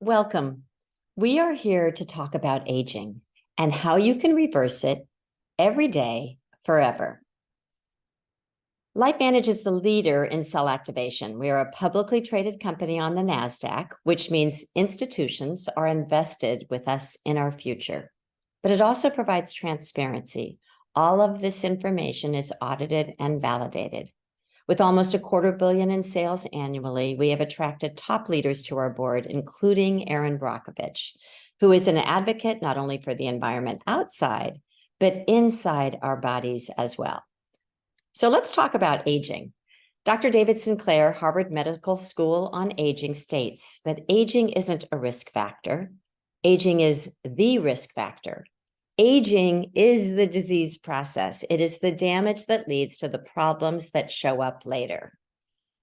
Welcome. We are here to talk about aging and how you can reverse it every day, forever. LifeVantage is the leader in cell activation. We are a publicly traded company on the NASDAQ, which means institutions are invested with us in our future. But it also provides transparency. All of this information is audited and validated. With almost $250 million in sales annually, we have attracted top leaders to our board, including Aaron Brockovich, who is an advocate not only for the environment outside, but inside our bodies as well. So let's talk about aging. Dr. David Sinclair, Harvard Medical School on Aging, states that aging isn't a risk factor. Aging is the risk factor. Aging is the disease process. It is the damage that leads to the problems that show up later.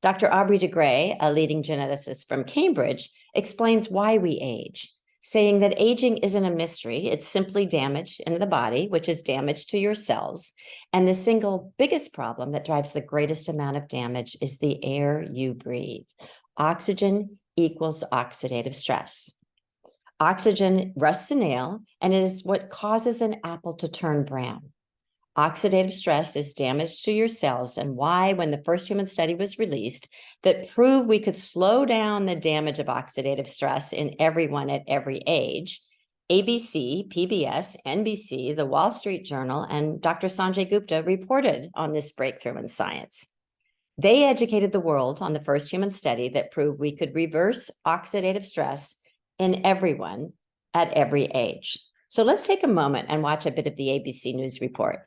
Dr. Aubrey de Grey, a leading geneticist from Cambridge, explains why we age, saying that aging isn't a mystery. It's simply damage in the body, which is damage to your cells. And the single biggest problem that drives the greatest amount of damage is the air you breathe. Oxygen equals oxidative stress. Oxygen rusts a nail, and it is what causes an apple to turn brown. Oxidative stress is damage to your cells, and why, when the first human study was released that proved we could slow down the damage of oxidative stress in everyone at every age, ABC, PBS, NBC, the Wall Street Journal, and Dr. Sanjay Gupta reported on this breakthrough in science. They educated the world on the first human study that proved we could reverse oxidative stress in everyone at every age. So let's take a moment and watch a bit of the ABC News report.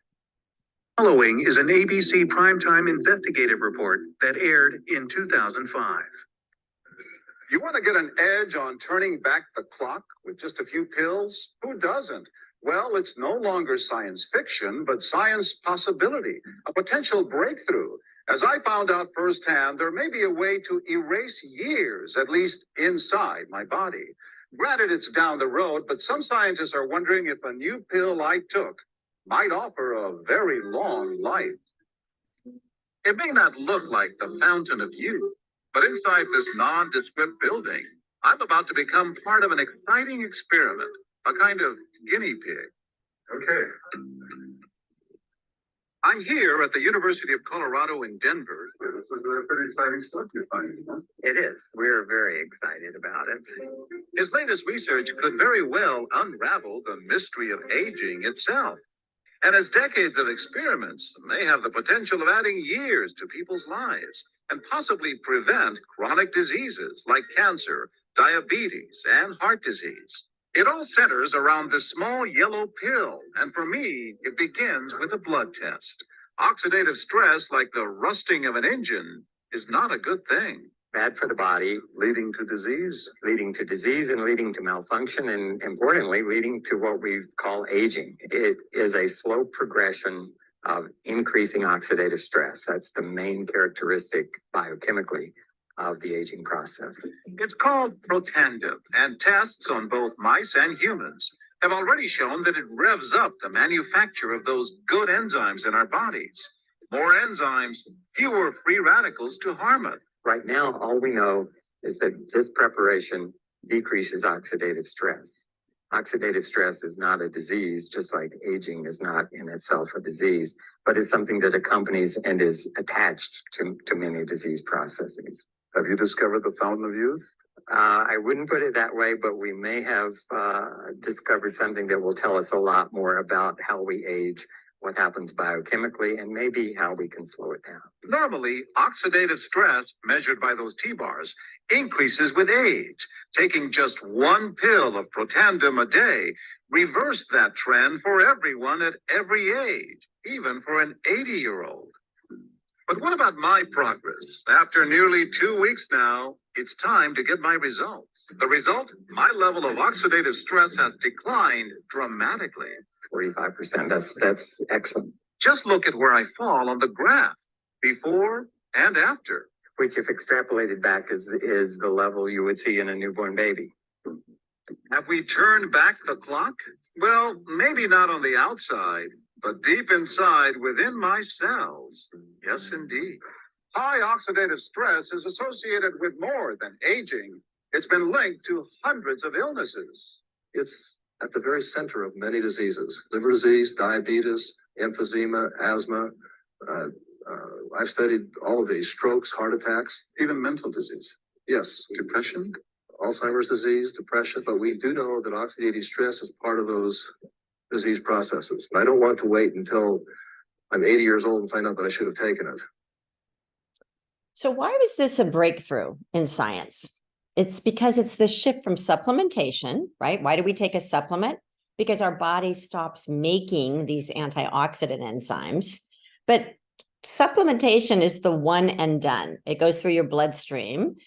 Following is an ABC primetime investigative report that aired in 2005. You want to get an edge on turning back the clock with just a few pills? Who doesn't? Well, it's no longer science fiction, but science possibility, a potential breakthrough. As I found out firsthand, there may be a way to erase years, at least inside my body. Granted, it's down the road, but some scientists are wondering if a new pill I took might offer a very long life. It may not look like the fountain of youth, but inside this nondescript building, I'm about to become part of an exciting experiment, a kind of guinea pig. Okay. I'm here at the University of Colorado in Denver. This is pretty exciting stuff you're finding, huh? It is. We're very excited about it. His latest research could very well unravel the mystery of aging itself. And as decades of experiments may have the potential of adding years to people's lives and possibly prevent chronic diseases like cancer, diabetes, and heart disease. It all centers around this small yellow pill, and for me, it begins with a blood test. Oxidative stress, like the rusting of an engine, is not a good thing. Bad for the body, Leading to disease. and leading to malfunction, and importantly, leading to what we call aging. It is a slow progression of increasing oxidative stress. That's the main characteristic biochemically of the aging process. It's called Protandim, and tests on both mice and humans have already shown that it revs up the manufacture of those good enzymes in our bodies. More enzymes, fewer free radicals to harm us. Right now, all we know is that this preparation decreases oxidative stress. Oxidative stress is not a disease, just like aging is not in itself a disease, but it's something that accompanies and is attached to many disease processes. Have you discovered the fountain of youth? I wouldn't put it that way, but we may have discovered something that will tell us a lot more about how we age, what happens biochemically, and maybe how we can slow it down. Normally, oxidative stress, measured by those T-bars, increases with age. Taking just one pill of Protandim a day reversed that trend for everyone at every age, even for an 80-year-old. But what about my progress? After nearly 2 weeks now, it's time to get my results. The result? My level of oxidative stress has declined dramatically. 45%, that's excellent. Just look at where I fall on the graph, before and after. Which, if extrapolated back, is the level you would see in a newborn baby. Have we turned back the clock? Well, maybe not on the outside, but deep inside within my cells. Yes, indeed. High oxidative stress is associated with more than aging. It's been linked to hundreds of illnesses. It's at the very center of many diseases: liver disease, diabetes, emphysema, asthma. I've studied all of these: strokes, heart attacks, Even mental disease. yes, Depression? Alzheimer's disease, depression. But we do know that oxidative stress is part of those disease processes. I don't want to wait until I'm 80 years old and find out that I should have taken it. So why was this a breakthrough in science? It's because it's the shift from supplementation, right? Why do we take a supplement? Because our body stops making these antioxidant enzymes. But supplementation is the one and done. It goes through your bloodstream,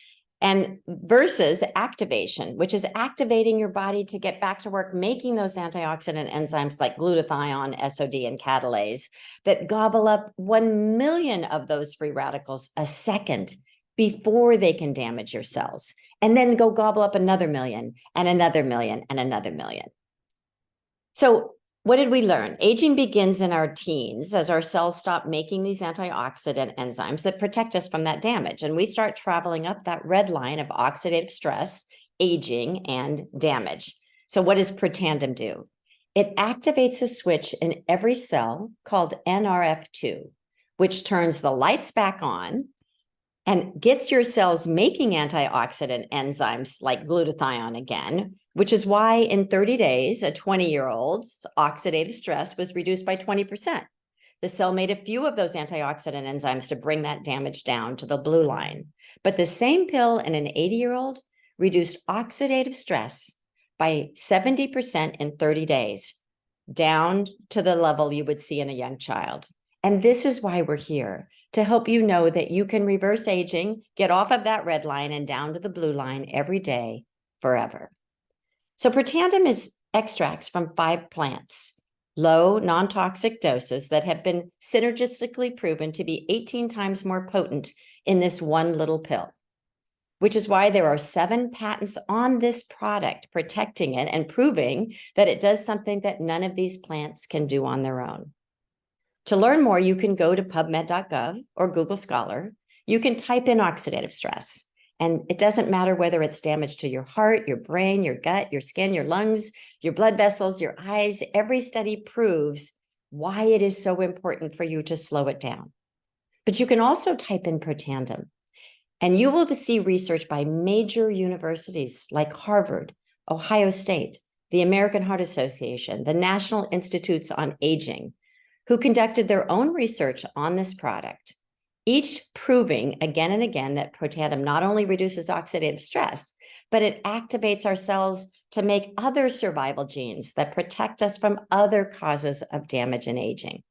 and versus activation, which is activating your body to get back to work, making those antioxidant enzymes like glutathione, SOD, and catalase that gobble up 1 million of those free radicals a second before they can damage your cells, and then go gobble up another million and another million and another million. So what did we learn? Aging begins in our teens as our cells stop making these antioxidant enzymes that protect us from that damage. And we start traveling up that red line of oxidative stress, aging, and damage. So what does Protandim do? It activates a switch in every cell called Nrf2, which turns the lights back on and gets your cells making antioxidant enzymes like glutathione again, which is why in 30 days, a 20-year-old's oxidative stress was reduced by 20%. The cell made a few of those antioxidant enzymes to bring that damage down to the blue line. But the same pill in an 80-year-old reduced oxidative stress by 70% in 30 days, down to the level you would see in a young child. And this is why we're here, to help you know that you can reverse aging, get off of that red line and down to the blue line every day, forever. So Protandim is extracts from 5 plants, low non-toxic doses that have been synergistically proven to be 18 times more potent in this one little pill, which is why there are 7 patents on this product protecting it and proving that it does something that none of these plants can do on their own. To learn more, you can go to PubMed.gov or Google Scholar. You can type in oxidative stress. And it doesn't matter whether it's damage to your heart, your brain, your gut, your skin, your lungs, your blood vessels, your eyes. Every study proves why it is so important for you to slow it down. But you can also type in Protandim, and you will see research by major universities like Harvard, Ohio State, the American Heart Association, the National Institutes on Aging, who conducted their own research on this product, each proving again and again that Protandim not only reduces oxidative stress, but it activates our cells to make other survival genes that protect us from other causes of damage and aging,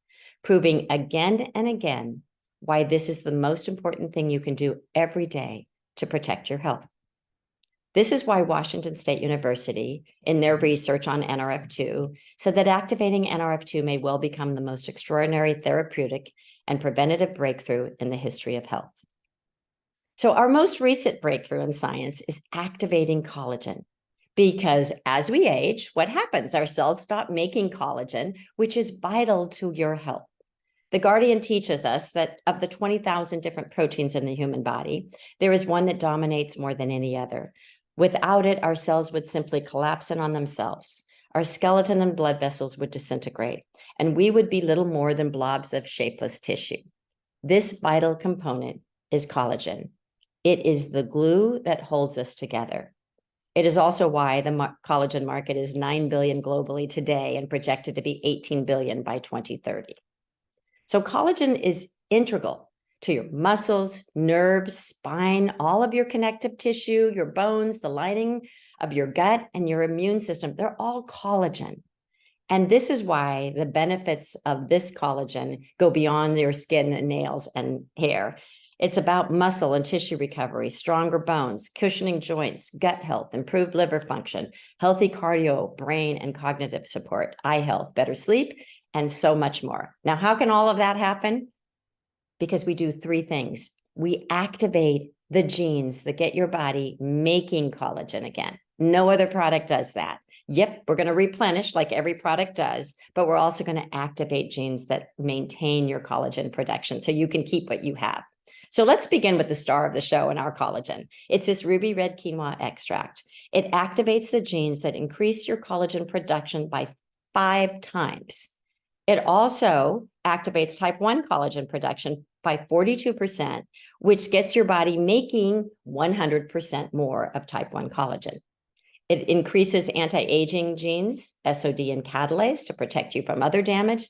proving again and again why this is the most important thing you can do every day to protect your health. This is why Washington State University, in their research on Nrf2, said that activating Nrf2 may well become the most extraordinary therapeutic and preventative breakthrough in the history of health. So our most recent breakthrough in science is activating collagen, because as we age, what happens? Our cells stop making collagen, which is vital to your health. The Guardian teaches us that of the 20,000 different proteins in the human body, there is one that dominates more than any other. Without it, our cells would simply collapse in on themselves. Our skeleton and blood vessels would disintegrate, and we would be little more than blobs of shapeless tissue. This vital component is collagen. It is the glue that holds us together. It is also why the collagen market is $9 billion globally today and projected to be $18 billion by 2030. So collagen is integral to your muscles, nerves, spine, all of your connective tissue, your bones, the lining of your gut, and your immune system. They're all collagen. And this is why the benefits of this collagen go beyond your skin and nails and hair. It's about muscle and tissue recovery, stronger bones, cushioning joints, gut health, improved liver function, healthy cardio, brain and cognitive support, eye health, better sleep, and so much more. Now, how can all of that happen? Because we do 3 things. We activate the genes that get your body making collagen again. No other product does that. Yep, we're going to replenish like every product does, but we're also going to activate genes that maintain your collagen production so you can keep what you have. So let's begin with the star of the show and our collagen. It's this ruby red quinoa extract. It activates the genes that increase your collagen production by 5 times. It also activates type 1 collagen production by 42%, which gets your body making 100% more of type 1 collagen. It increases anti-aging genes, SOD and catalase, to protect you from other damage,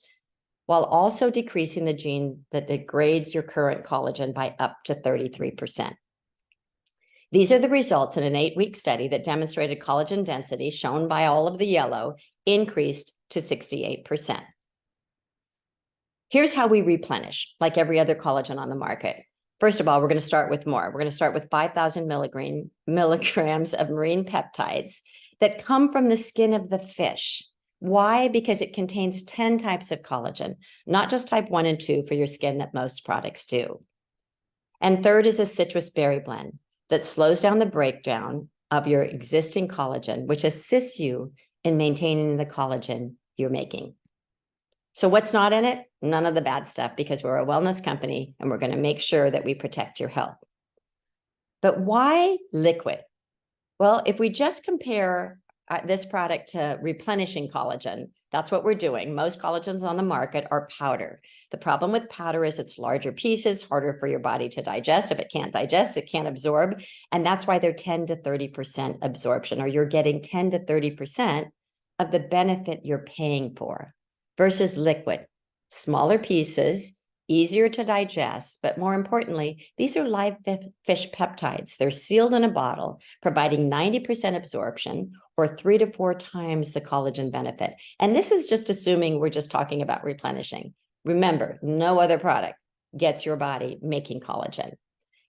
while also decreasing the gene that degrades your current collagen by up to 33%. These are the results in an 8-week study that demonstrated collagen density, shown by all of the yellow, increased to 68%. Here's how we replenish, like every other collagen on the market. First of all, we're going to start with more. We're going to start with 5,000 milligrams of marine peptides that come from the skin of the fish. Why? Because it contains 10 types of collagen, not just type 1 and 2 for your skin that most products do. And third is a citrus berry blend that slows down the breakdown of your existing collagen, which assists you in maintaining the collagen you're making. So what's not in it? None of the bad stuff, because we're a wellness company and we're going to make sure that we protect your health. But why liquid? Well, if we just compare this product to replenishing collagen, that's what we're doing. Most collagens on the market are powder. The problem with powder is it's larger pieces, harder for your body to digest. If it can't digest, it can't absorb. And that's why they're 10 to 30% absorption, or you're getting 10 to 30% of the benefit you're paying for. Versus liquid, smaller pieces, easier to digest, but more importantly, these are live fish peptides. They're sealed in a bottle, providing 90% absorption or 3 to 4 times the collagen benefit. And this is just assuming we're just talking about replenishing. Remember, no other product gets your body making collagen.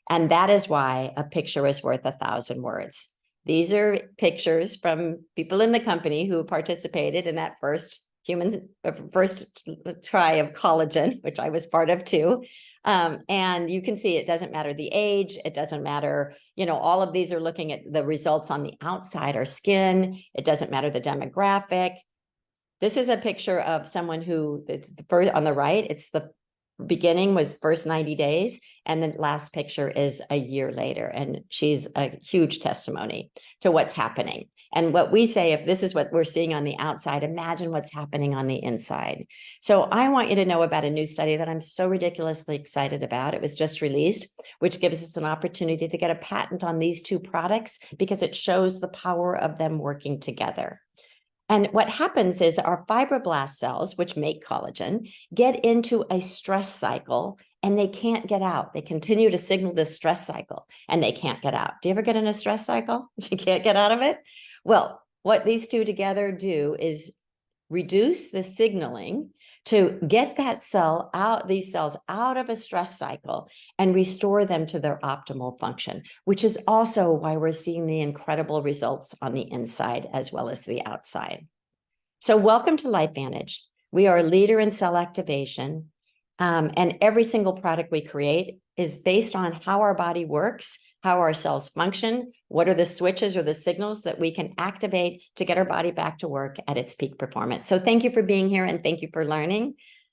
And that is why a picture is worth 1,000 words. These are pictures from people in the company who participated in that first try of collagen, which I was part of too. And you can see it doesn't matter the age, it doesn't matter, all of these are looking at the results on the outside, our skin. It doesn't matter the demographic. This is a picture of someone who, it's on the right, it's the beginning was first 90 days, and the last picture is a year later. And she's a huge testimony to what's happening. And what we say, if this is what we're seeing on the outside, imagine what's happening on the inside. So I want you to know about a new study that I'm so ridiculously excited about. It was just released, which gives us an opportunity to get a patent on these 2 products because it shows the power of them working together. And what happens is our fibroblast cells, which make collagen, get into a stress cycle and they can't get out. They continue to signal this stress cycle and they can't get out. Do you ever get in a stress cycle? You can't get out of it? Well, what these 2 together do is reduce the signaling to get that cell out, these cells out of a stress cycle and restore them to their optimal function, which is also why we're seeing the incredible results on the inside as well as the outside. So welcome to LifeVantage. We are a leader in cell activation, and every single product we create is based on how our body works, how our cells function, what are the switches or the signals that we can activate to get our body back to work at its peak performance. So thank you for being here and thank you for learning.